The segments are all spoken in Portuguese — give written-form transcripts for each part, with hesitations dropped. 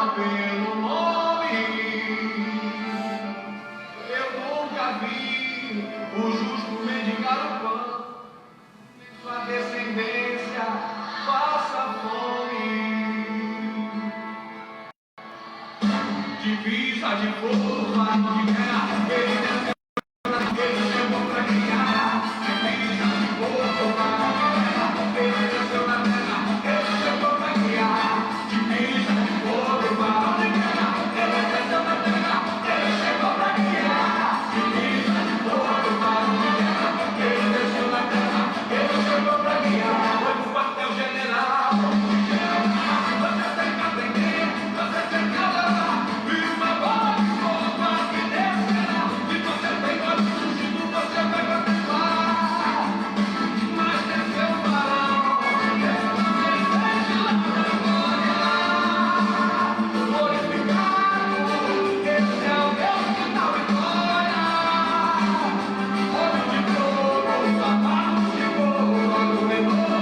pelo nome. Eu nunca vi o justo mendigar o pão, sua descendência passa fome. Divisa de fogo, varão de guerra, ele desceu chegou pra guiar. Divisa de fogo, varão de guerra, ele desceu na terra, ele chegou pra guiar. Divisa de fogo, varão de guerra, ele desceu na terra, ele chegou pra guiar. Divisa de fogo, varão de guerra, ele desceu na terra, ele chegou pra guiar. Foi pro quartel-general, você tem que atender, você tem que adorar. E uma bola de fogo aqui descerá. E você tem olhos fugindo, você vai contemplar. Mas desceu o varão, essa presente lá na glória. Glorificado, esse é o Deus que dá vitória. Olho de fogo, sapato de fogo, olho de novo.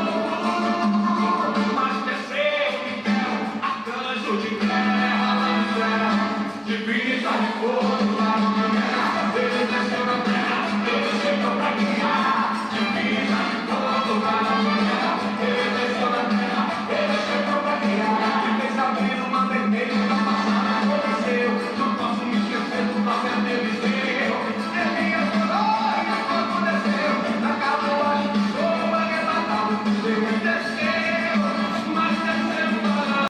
Mas desceu Miguel, arcanjo de guerra lá no céu. Divisa de fogo lá no guerra, ele desceu na terra, ele chegou pra guiar. Divisa de fogo lá no guerra, ele desceu na terra, ele chegou pra guiar. E fez abrir uma vermelha pra passar, aconteceu. Não posso me esquecer do papel de Eliseu. Elias orou e o fogo desceu. Na carruagem do fogo arrebatado, Deus desceu. Mas desceu o varão.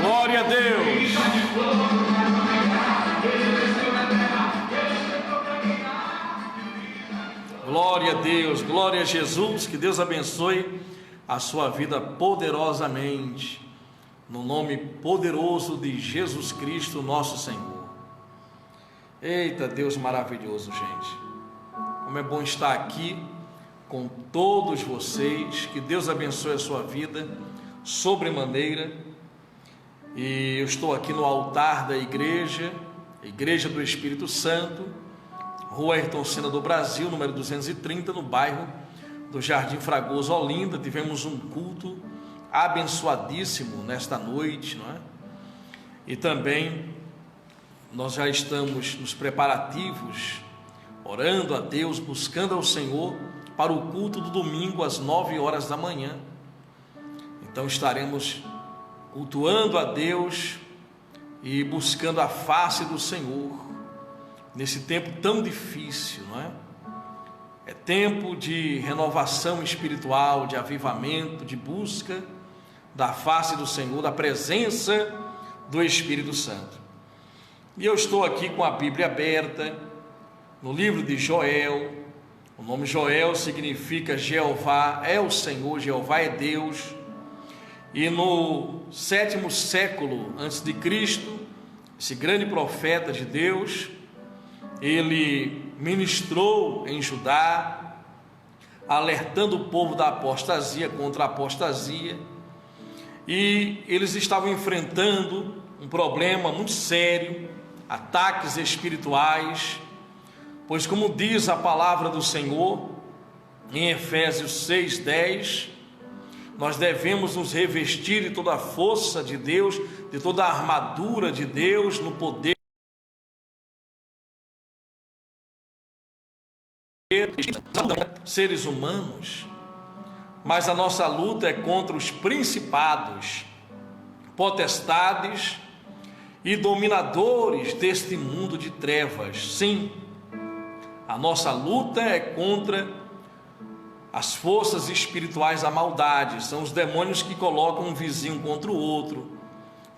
Glória a Deus. Glória a Deus, glória a Jesus. Que Deus abençoe a sua vida poderosamente, no nome poderoso de Jesus Cristo, nosso Senhor. Eita, Deus maravilhoso, gente. Como é bom estar aqui com todos vocês. Que Deus abençoe a sua vida sobremaneira. E eu estou aqui no altar da igreja, Igreja do Espírito Santo, Rua Ayrton Senna do Brasil, número 230, no bairro do Jardim Fragoso, Olinda. Tivemos um culto abençoadíssimo nesta noite, não é? E também nós já estamos nos preparativos, orando a Deus, buscando ao Senhor para o culto do domingo às 9 horas da manhã. Então estaremos cultuando a Deus e buscando a face do Senhor nesse tempo tão difícil, não é? É tempo de renovação espiritual, de avivamento, de busca da face do Senhor, da presença do Espírito Santo. E eu estou aqui com a Bíblia aberta no livro de Joel. O nome Joel significa Jeová é o Senhor, Jeová é Deus. E no 7º século antes de Cristo, esse grande profeta de Deus, ele ministrou em Judá, alertando o povo da apostasia, contra a apostasia, e eles estavam enfrentando um problema muito sério, ataques espirituais, pois como diz a palavra do Senhor, em Efésios 6:10, nós devemos nos revestir de toda a força de Deus, de toda a armadura de Deus, no poder seres humanos, mas a nossa luta é contra os principados, potestades e dominadores deste mundo de trevas. Sim, a nossa luta é contra as forças espirituais da maldade. São os demônios que colocam um vizinho contra o outro,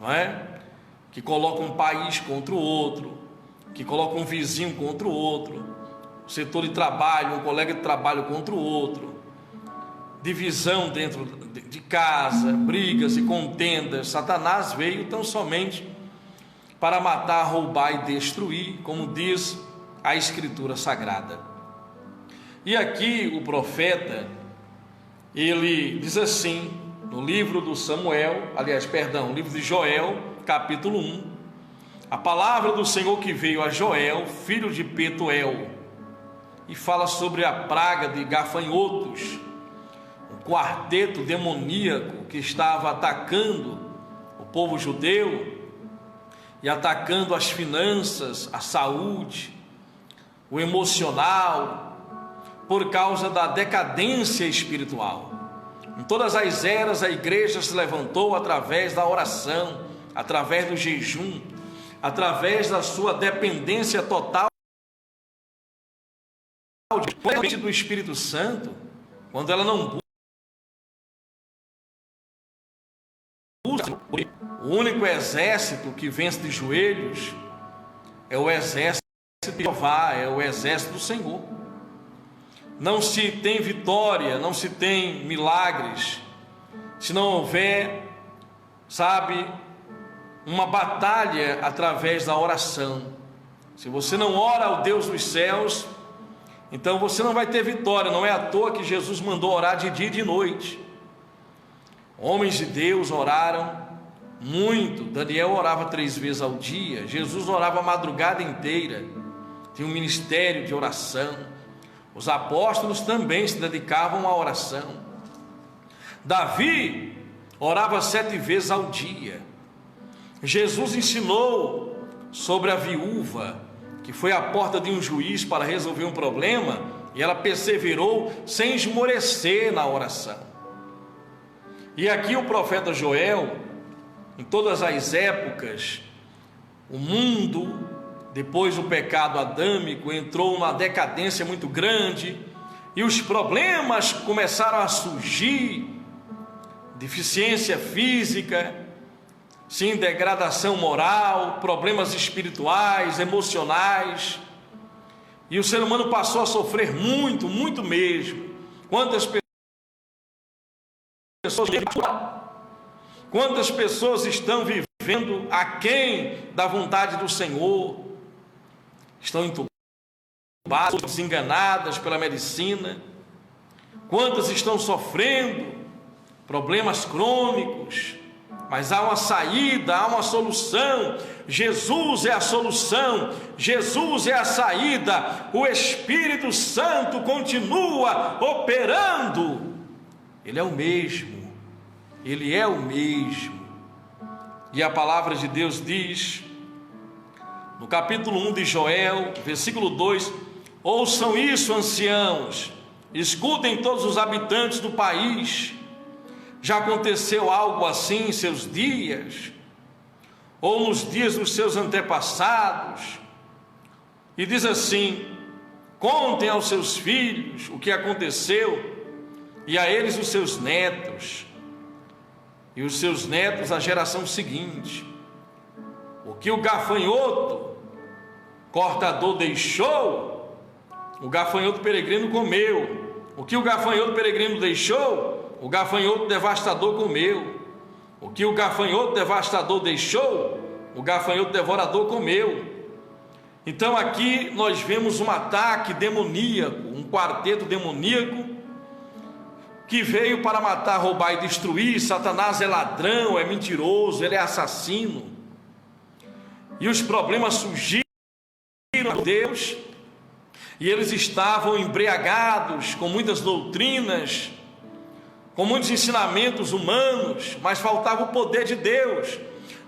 não é? que coloca um país contra o outro, que coloca um vizinho contra o outro, o setor de trabalho, um colega de trabalho contra o outro, divisão dentro de casa, brigas e contendas. Satanás veio tão somente para matar, roubar e destruir, como diz a Escritura Sagrada. E aqui o profeta, ele diz assim, no livro do livro de Joel, capítulo 1, a palavra do Senhor que veio a Joel, filho de Petuel, e fala sobre a praga de gafanhotos, um quarteto demoníaco que estava atacando o povo judeu e atacando as finanças, a saúde, o emocional, por causa da decadência espiritual. Em todas as eras a igreja se levantou através da oração, através do jejum, através da sua dependência total do Espírito Santo, quando ela não busca. O único exército que vence de joelhos é o exército de Jeová, é o exército do Senhor. Não se tem vitória, não se tem milagres, se não houver, uma batalha através da oração. Se você não ora ao Deus dos céus, então você não vai ter vitória. Não é à toa que Jesus mandou orar de dia e de noite. Homens de Deus oraram muito. Daniel orava 3 vezes ao dia. Jesus orava a madrugada inteira. Tinha um ministério de oração. Os apóstolos também se dedicavam à oração. Davi orava 7 vezes ao dia. Jesus ensinou sobre a viúva que foi à porta de um juiz para resolver um problema, e ela perseverou sem esmorecer na oração. E aqui o profeta Joel, em todas as épocas, o mundo, depois do pecado adâmico, entrou numa decadência muito grande, e os problemas começaram a surgir, deficiência física, sim, degradação moral, problemas espirituais, emocionais, e o ser humano passou a sofrer muito, muito mesmo. Quantas pessoas estão vivendo aquém da vontade do Senhor, estão entubadas, desenganadas pela medicina, quantas estão sofrendo problemas crônicos, mas há uma saída, há uma solução. Jesus é a solução, Jesus é a saída. O Espírito Santo continua operando, Ele é o mesmo, Ele é o mesmo. E a palavra de Deus diz, no capítulo 1 de Joel, versículo 2: ouçam isso, anciãos, escutem todos os habitantes do país. Já aconteceu algo assim em seus dias, ou nos dias dos seus antepassados? E diz assim: contem aos seus filhos o que aconteceu, e a eles os seus netos, e os seus netos a geração seguinte, o que o gafanhoto cortador deixou, o gafanhoto peregrino comeu. O que o gafanhoto peregrino deixou, o gafanhoto devastador comeu. O que o gafanhoto devastador deixou, o gafanhoto devorador comeu. Então aqui nós vemos um ataque demoníaco, um quarteto demoníaco que veio para matar, roubar e destruir. Satanás é ladrão, é mentiroso, ele é assassino. E os problemas surgiram a Deus, e eles estavam embriagados com muitas doutrinas, com muitos ensinamentos humanos, mas faltava o poder de Deus.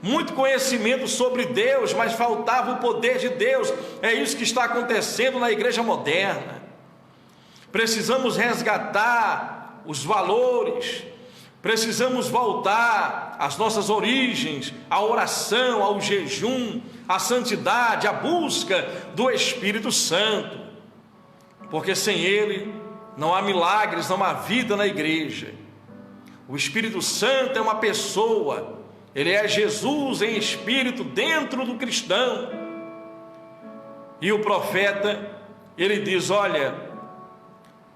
Muito conhecimento sobre Deus, mas faltava o poder de Deus. É isso que está acontecendo na igreja moderna. Precisamos resgatar os valores, precisamos voltar às nossas origens, à oração, ao jejum, à santidade, à busca do Espírito Santo, porque sem Ele não há milagres, não há vida na igreja. O Espírito Santo é uma pessoa, ele é Jesus em espírito dentro do cristão. E o profeta, ele diz: olha,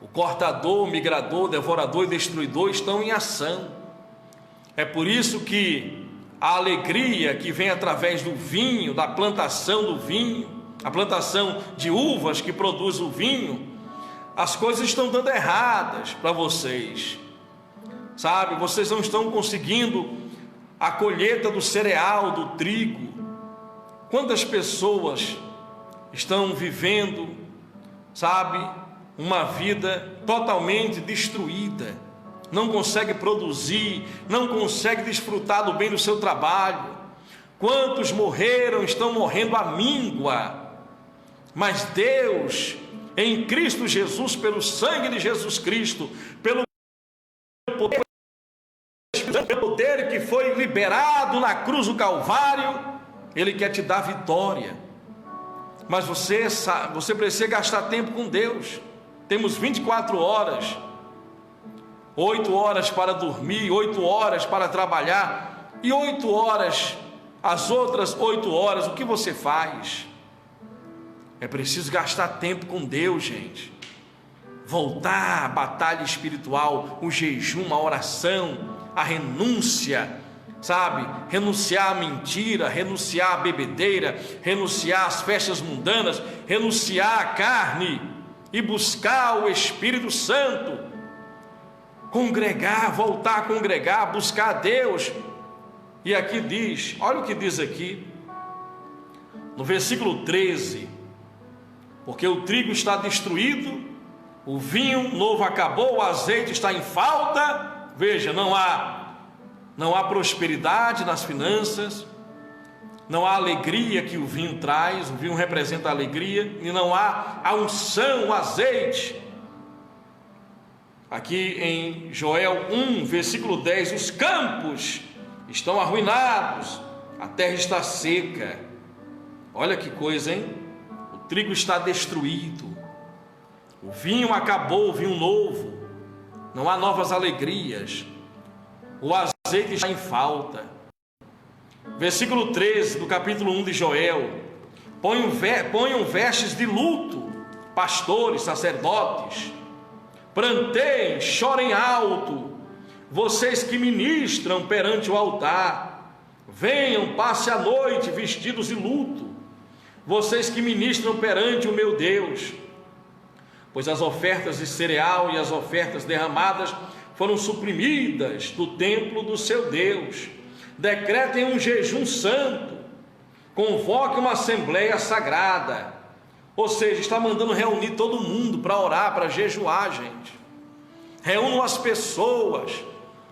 o cortador, o migrador, o devorador e o destruidor estão em ação. É por isso que a alegria que vem através do vinho, da plantação do vinho, a plantação de uvas que produz o vinho, as coisas estão dando erradas para vocês, sabe? Vocês não estão conseguindo a colheita do cereal, do trigo. Quantas pessoas estão vivendo, sabe, uma vida totalmente destruída, não consegue produzir, não consegue desfrutar do bem do seu trabalho. Quantos morreram, estão morrendo à míngua, mas Deus, em Cristo Jesus, pelo sangue de Jesus Cristo, pelo poder que foi liberado na cruz do Calvário, Ele quer te dar vitória. Mas você precisa gastar tempo com Deus. Temos 24 horas, 8 horas para dormir, 8 horas para trabalhar, e 8 horas, as outras 8 horas, o que você faz? É preciso gastar tempo com Deus, gente. Voltar à batalha espiritual, o jejum, a oração, a renúncia, sabe? Renunciar à mentira, renunciar à bebedeira, renunciar às festas mundanas, renunciar à carne e buscar o Espírito Santo. Congregar, voltar a congregar, buscar a Deus. E aqui diz, olha o que diz aqui, no versículo 13: porque o trigo está destruído, o vinho novo acabou, o azeite está em falta. Veja, não há prosperidade nas finanças, não há alegria que o vinho traz, o vinho representa a alegria, e não há a unção, o azeite. Aqui em Joel 1, versículo 10, os campos estão arruinados, a terra está seca. Olha que coisa, hein? O trigo está destruído, o vinho acabou, o vinho novo, não há novas alegrias, o azeite está em falta. Versículo 13 do capítulo 1 de Joel: ponham vestes de luto, pastores, sacerdotes, pranteiem, chorem alto, vocês que ministram perante o altar, venham, passe a noite vestidos de luto, vocês que ministram perante o meu Deus, pois as ofertas de cereal e as ofertas derramadas foram suprimidas do templo do seu Deus. Decretem um jejum santo, convoque uma assembleia sagrada. Ou seja, está mandando reunir todo mundo para orar, para jejuar, gente. Reúnam as pessoas,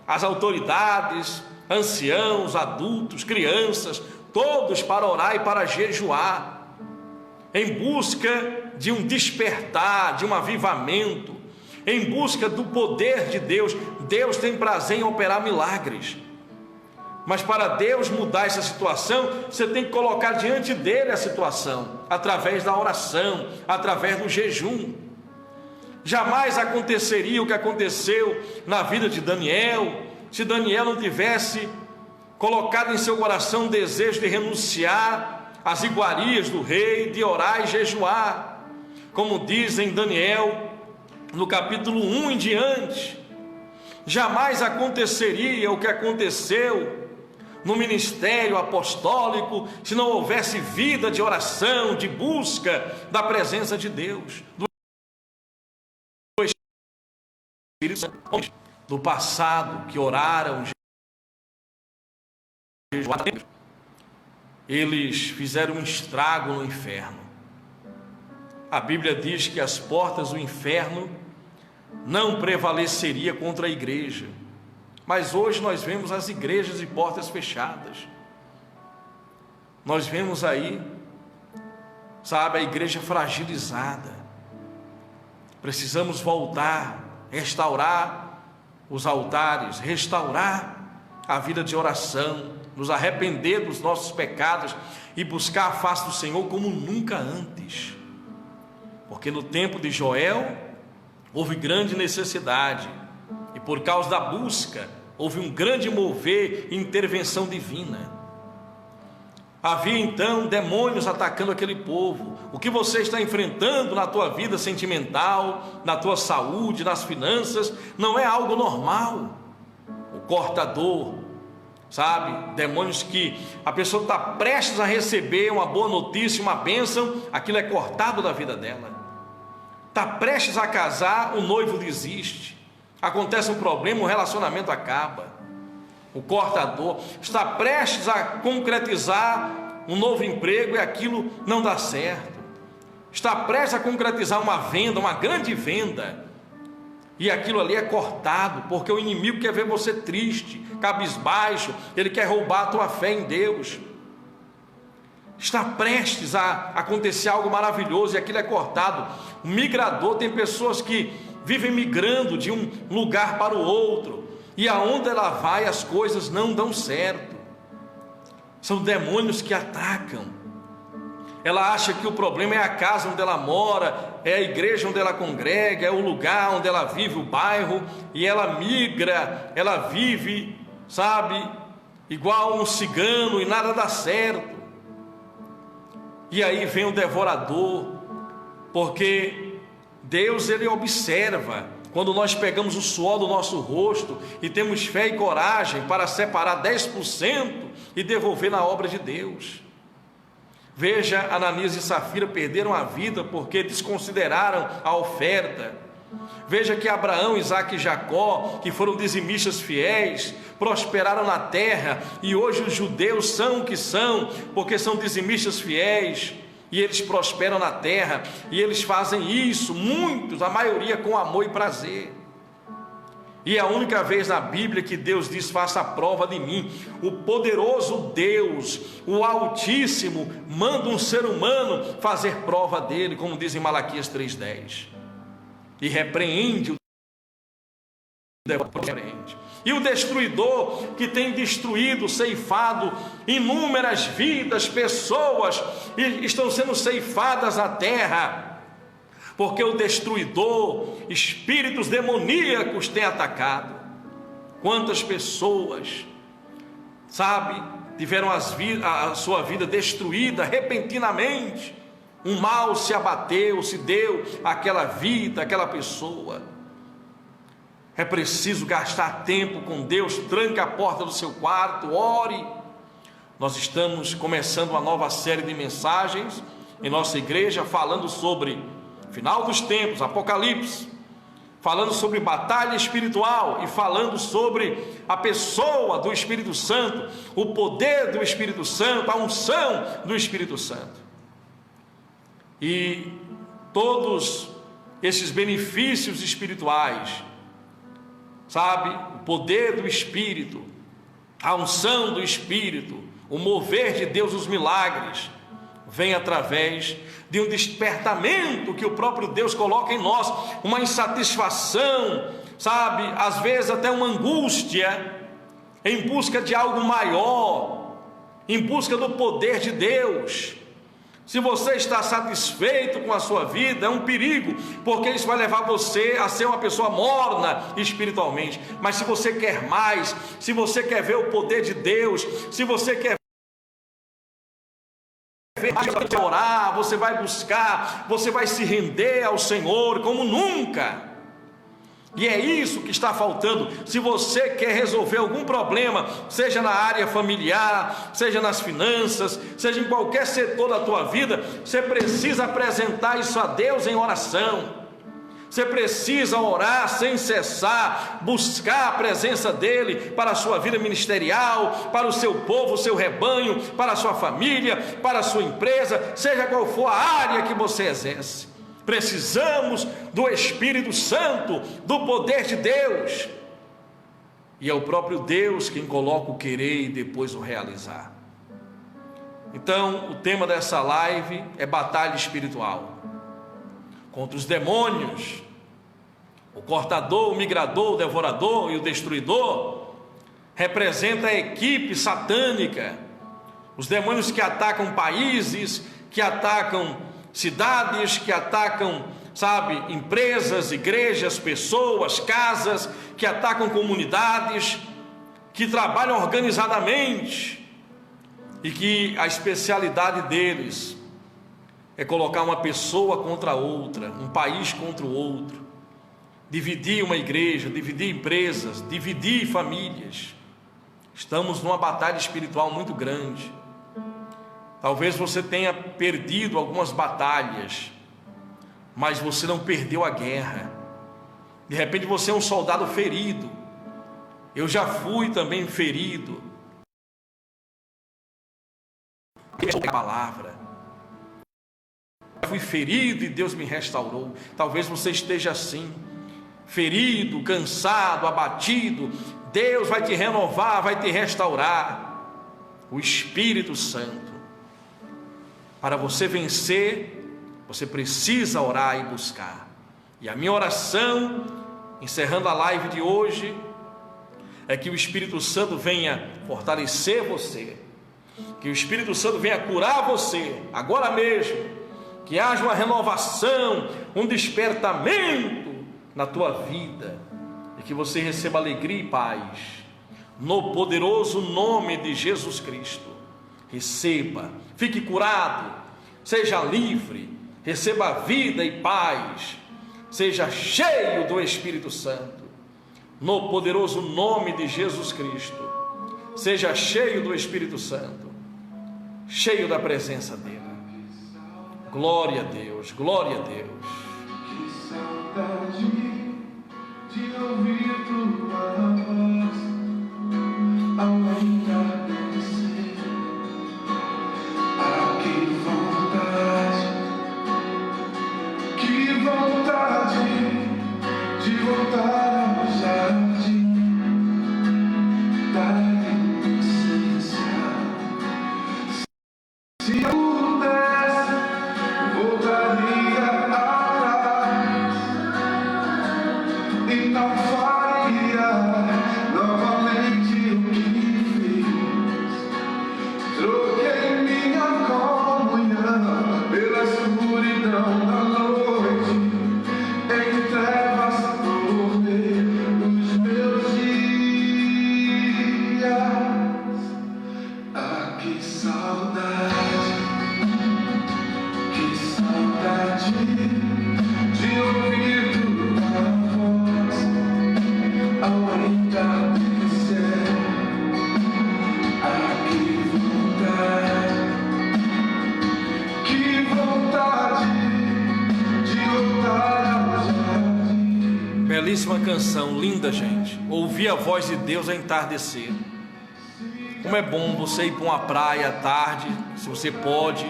as autoridades, anciãos, adultos, crianças, todos para orar e para jejuar, em busca de um despertar, de um avivamento, em busca do poder de Deus. Deus tem prazer em operar milagres, mas para Deus mudar essa situação, você tem que colocar diante dele a situação, através da oração, através do jejum. Jamais aconteceria o que aconteceu na vida de Daniel, se Daniel não tivesse colocado em seu coração o desejo de renunciar às iguarias do rei, de orar e jejuar, como diz em Daniel, no capítulo 1 em diante. Jamais aconteceria o que aconteceu no ministério apostólico se não houvesse vida de oração, de busca da presença de Deus, do Espírito Santo, do passado que oraram, eles fizeram um estrago no inferno. A Bíblia diz que as portas do inferno não prevaleceria contra a igreja. Mas hoje nós vemos as igrejas de portas fechadas. Nós vemos aí, sabe, a igreja fragilizada. Precisamos voltar, restaurar os altares, restaurar a vida de oração, nos arrepender dos nossos pecados e buscar a face do Senhor como nunca antes. Porque no tempo de Joel houve grande necessidade, e por causa da busca houve um grande mover e intervenção divina. Havia então demônios atacando aquele povo. O que você está enfrentando na tua vida sentimental, na tua saúde, nas finanças, não é algo normal. O cortador, sabe, demônios que a pessoa está prestes a receber uma boa notícia, uma bênção, aquilo é cortado da vida dela. Está prestes a casar, o noivo desiste, acontece um problema, o relacionamento acaba. O cortador está prestes a concretizar um novo emprego e aquilo não dá certo. Está prestes a concretizar uma venda, uma grande venda, e aquilo ali é cortado, porque o inimigo quer ver você triste, cabisbaixo, ele quer roubar a tua fé em Deus. Está prestes a acontecer algo maravilhoso e aquilo é cortado. O migrador, tem pessoas que vivem migrando de um lugar para o outro, e aonde ela vai as coisas não dão certo. São demônios que atacam. Ela acha que o problema é a casa onde ela mora, é a igreja onde ela congrega, é o lugar onde ela vive, o bairro, e ela migra, ela vive, sabe, igual um cigano, e nada dá certo. E aí vem o devorador, porque Deus, ele observa quando nós pegamos o suor do nosso rosto e temos fé e coragem para separar 10% e devolver na obra de Deus. Veja, Ananias e Safira perderam a vida porque desconsideraram a oferta. Veja que Abraão, Isaque e Jacó, que foram dizimistas fiéis, prosperaram na terra, e hoje os judeus são o que são, porque são dizimistas fiéis, e eles prosperam na terra, e eles fazem isso, muitos, a maioria com amor e prazer. E é a única vez na Bíblia que Deus diz: faça a prova de mim. O poderoso Deus, o Altíssimo, manda um ser humano fazer prova dele, como diz em Malaquias 3,10, e repreende o e o destruidor, que tem destruído, ceifado inúmeras vidas, pessoas estão sendo ceifadas na terra, porque o destruidor, espíritos demoníacos têm atacado. Quantas pessoas, sabe, tiveram a sua vida destruída repentinamente, um mal se abateu, se deu àquela vida, àquela pessoa. É preciso gastar tempo com Deus. Tranque a porta do seu quarto, ore. Nós estamos começando uma nova série de mensagens em nossa igreja, falando sobre final dos tempos, Apocalipse, falando sobre batalha espiritual e falando sobre a pessoa do Espírito Santo, o poder do Espírito Santo, a unção do Espírito Santo. E todos esses benefícios espirituais, sabe, o poder do Espírito, a unção do Espírito, o mover de Deus, os milagres, vem através de um despertamento que o próprio Deus coloca em nós, uma insatisfação, sabe, às vezes até uma angústia, em busca de algo maior, em busca do poder de Deus. Se você está satisfeito com a sua vida, é um perigo, porque isso vai levar você a ser uma pessoa morna espiritualmente. Mas se você quer mais, se você quer ver o poder de Deus, se você quer ver, você vai orar, você vai buscar, você vai se render ao Senhor como nunca. E é isso que está faltando. Se você quer resolver algum problema, seja na área familiar, seja nas finanças, seja em qualquer setor da tua vida, você precisa apresentar isso a Deus em oração. Você precisa orar sem cessar, buscar a presença dEle para a sua vida ministerial, para o seu povo, o seu rebanho, para a sua família, para a sua empresa, seja qual for a área que você exerce. Precisamos do Espírito Santo, do poder de Deus. E é o próprio Deus quem coloca o querer e depois o realizar. Então, o tema dessa live é batalha espiritual contra os demônios. O cortador, o migrador, o devorador e o destruidor representa a equipe satânica, os demônios que atacam países, que atacam cidades, que atacam, sabe, empresas, igrejas, pessoas, casas, que atacam comunidades, que trabalham organizadamente e que a especialidade deles é colocar uma pessoa contra outra, um país contra o outro, dividir uma igreja, dividir empresas, dividir famílias. Estamos numa batalha espiritual muito grande. Talvez você tenha perdido algumas batalhas, mas você não perdeu a guerra. De repente você é um soldado ferido. Eu já fui também ferido. A palavra. Eu fui ferido e Deus me restaurou. Talvez você esteja assim, ferido, cansado, abatido. Deus vai te renovar, vai te restaurar. O Espírito Santo. Para você vencer, você precisa orar e buscar. E a minha oração, encerrando a live de hoje, é que o Espírito Santo venha fortalecer você, que o Espírito Santo venha curar você, agora mesmo, que haja uma renovação, um despertamento na tua vida, e que você receba alegria e paz, no poderoso nome de Jesus Cristo. Receba, fique curado, seja livre, receba vida e paz, seja cheio do Espírito Santo, no poderoso nome de Jesus Cristo. Seja cheio do Espírito Santo, cheio da presença dele. Glória a Deus, glória a Deus. Que saudade de ouvir tua voz ao entardecer. Ah, que vontade de voltar ao jardim da inocência. Se eu pudesse, voltaria atrás e não faria novamente o que fiz. Troquei minha comunhão pela escuridão da noite, em trevas por ver os meus dias. Ah, que saudade de ouvir tua voz ao entardecer. Ah, que vontade de voltar ao jardim. Belíssima canção, linda, gente. Ouvir a voz de Deus a entardecer. Como é bom você ir para uma praia à tarde, se você pode,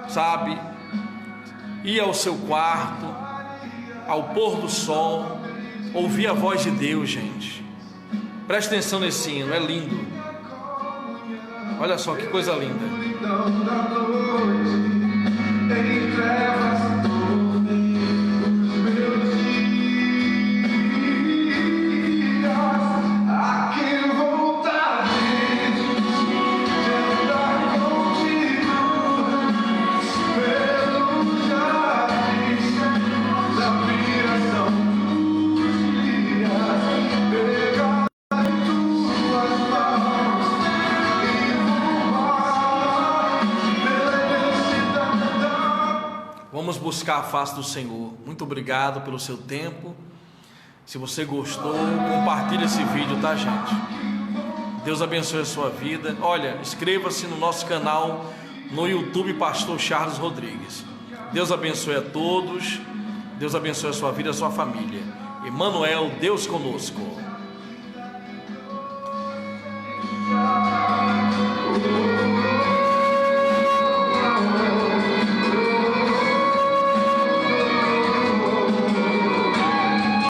sabe, ir ao seu quarto, ao pôr do sol, ouvir a voz de Deus, gente. Preste atenção nesse hino, é lindo. Olha só que coisa linda. Escuridão da noite, em trevas por ver os meus dias. Ah, que vontade de andar contigo pelos jardins da viração dos dias. Pegar em tuas mãos e voar pela imensidão. Vamos buscar a face do Senhor. Muito obrigado pelo seu tempo. Se você gostou, compartilhe esse vídeo, tá, gente? Deus abençoe a sua vida. Olha, inscreva-se no nosso canal no YouTube, Pastor Charles Rodrigues. Deus abençoe a todos. Deus abençoe a sua vida e a sua família. Emmanuel, Deus conosco.